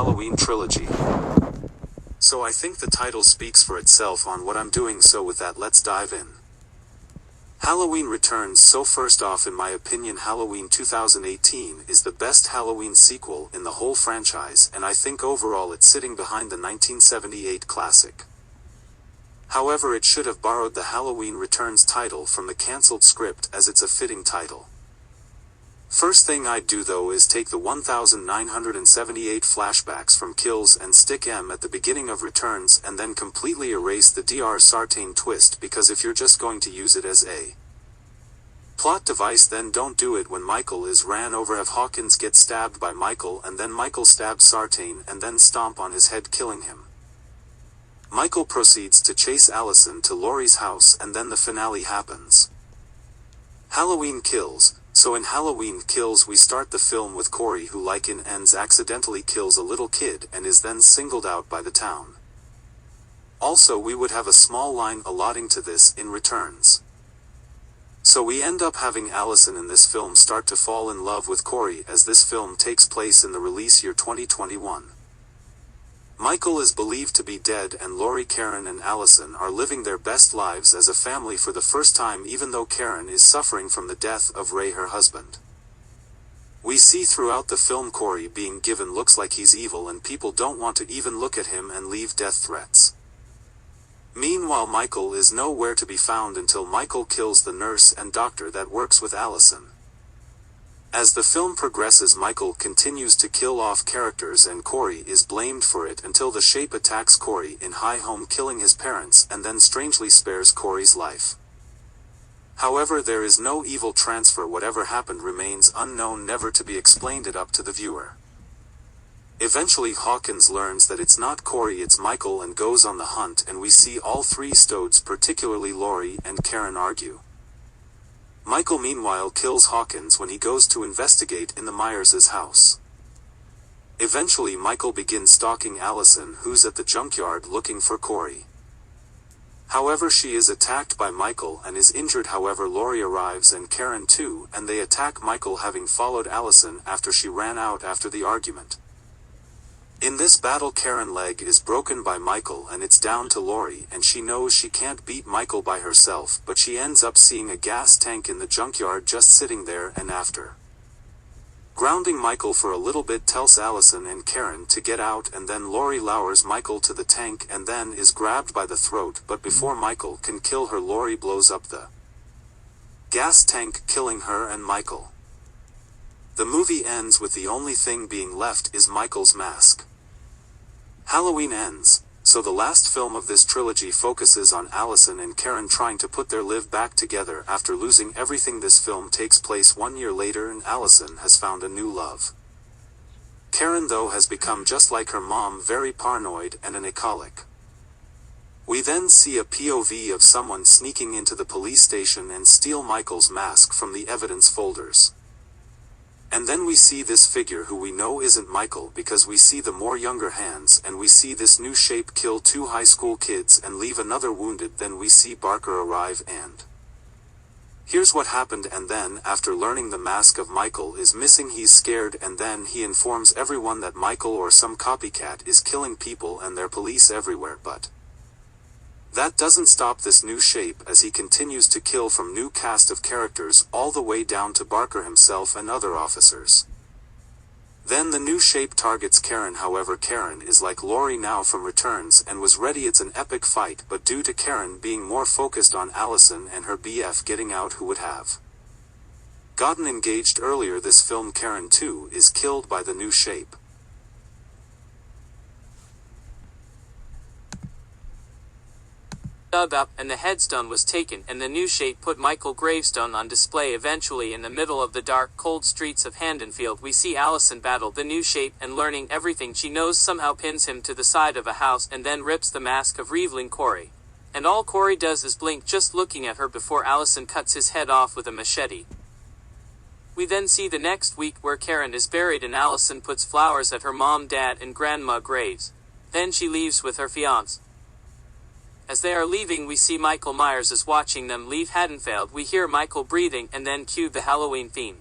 Halloween Trilogy. So I think the title speaks for itself on what I'm doing, so with that let's dive in. Halloween Returns. So first off, in my opinion, Halloween 2018 is the best Halloween sequel in the whole franchise, and I think overall it's sitting behind the 1978 classic. However, it should have borrowed the Halloween Returns title from the cancelled script, as it's a fitting title. First thing I'd do though is take the 1978 flashbacks from Kills and stick M at the beginning of Returns, and then completely erase the Dr. Sartain twist, because if you're just going to use it as a plot device, then don't do it when Michael is ran over. Have Hawkins get stabbed by Michael, and then Michael stabs Sartain and then stomp on his head, killing him. Michael proceeds to chase Allison to Laurie's house, and then the finale happens. Halloween Kills. So in Halloween Kills we start the film with Corey, who like in Ends accidentally kills a little kid and is then singled out by the town. Also, we would have a small line allotting to this in Returns. So we end up having Allison in this film start to fall in love with Corey, as this film takes place in the release year 2021. Michael is believed to be dead, and Laurie, Karen and Allison are living their best lives as a family for the first time, even though Karen is suffering from the death of Ray, her husband. We see throughout the film Corey being given looks like he's evil, and people don't want to even look at him and leave death threats. Meanwhile, Michael is nowhere to be found until Michael kills the nurse and doctor that works with Allison. As the film progresses, Michael continues to kill off characters and Corey is blamed for it until the Shape attacks Corey in High Home, killing his parents, and then strangely spares Corey's life. However, there is no evil transfer. Whatever happened remains unknown, never to be explained. It up to the viewer. Eventually Hawkins learns that it's not Corey, it's Michael, and goes on the hunt, and we see all three Stodes, particularly Laurie and Karen, argue. Michael meanwhile kills Hawkins when he goes to investigate in the Myers' house. Eventually Michael begins stalking Allison, who's at the junkyard looking for Corey. However, she is attacked by Michael and is injured. However, Laurie arrives and Karen too, and they attack Michael, having followed Allison after she ran out after the argument. In this battle, Karen's leg is broken by Michael and it's down to Laurie, and she knows she can't beat Michael by herself, but she ends up seeing a gas tank in the junkyard just sitting there, and after grounding Michael for a little bit tells Allison and Karen to get out, and then Laurie lowers Michael to the tank and then is grabbed by the throat, but before Michael can kill her, Laurie blows up the gas tank, killing her and Michael. The movie ends with the only thing being left is Michael's mask. Halloween ends, so the last film of this trilogy focuses on Allison and Karen trying to put their life back together after losing everything. This film takes place 1 year later, and Allison has found a new love. Karen though has become just like her mom, very paranoid and an alcoholic. We then see a POV of someone sneaking into the police station and steal Michael's mask from the evidence folders. And then we see this figure who we know isn't Michael, because we see the more younger hands, and we see this new Shape kill 2 high school kids and leave another wounded. Then we see Barker arrive, and here's what happened. And then, after learning the mask of Michael is missing, he's scared, and then he informs everyone that Michael or some copycat is killing people and there are police everywhere. But that doesn't stop this new Shape, as he continues to kill from new cast of characters all the way down to Barker himself and other officers. Then the new Shape targets Karen. However, Karen is like Laurie now from Returns and was ready. It's an epic fight, but due to Karen being more focused on Allison and her BF getting out, who would have gotten engaged earlier, this film Karen too is killed by the new Shape. Dug up, and the headstone was taken, and the new Shape put Michael gravestone on display. Eventually, in the middle of the dark, cold streets of Haddonfield, we see Allison battle the new Shape, and learning everything she knows, somehow pins him to the side of a house and then rips the mask of revealing Corey. And all Corey does is blink just looking at her before Allison cuts his head off with a machete. We then see the next week where Karen is buried and Allison puts flowers at her mom, dad and grandma graves. Then she leaves with her fiancé. As they are leaving, we see Michael Myers is watching them leave Haddonfield. We hear Michael breathing and then cue the Halloween theme.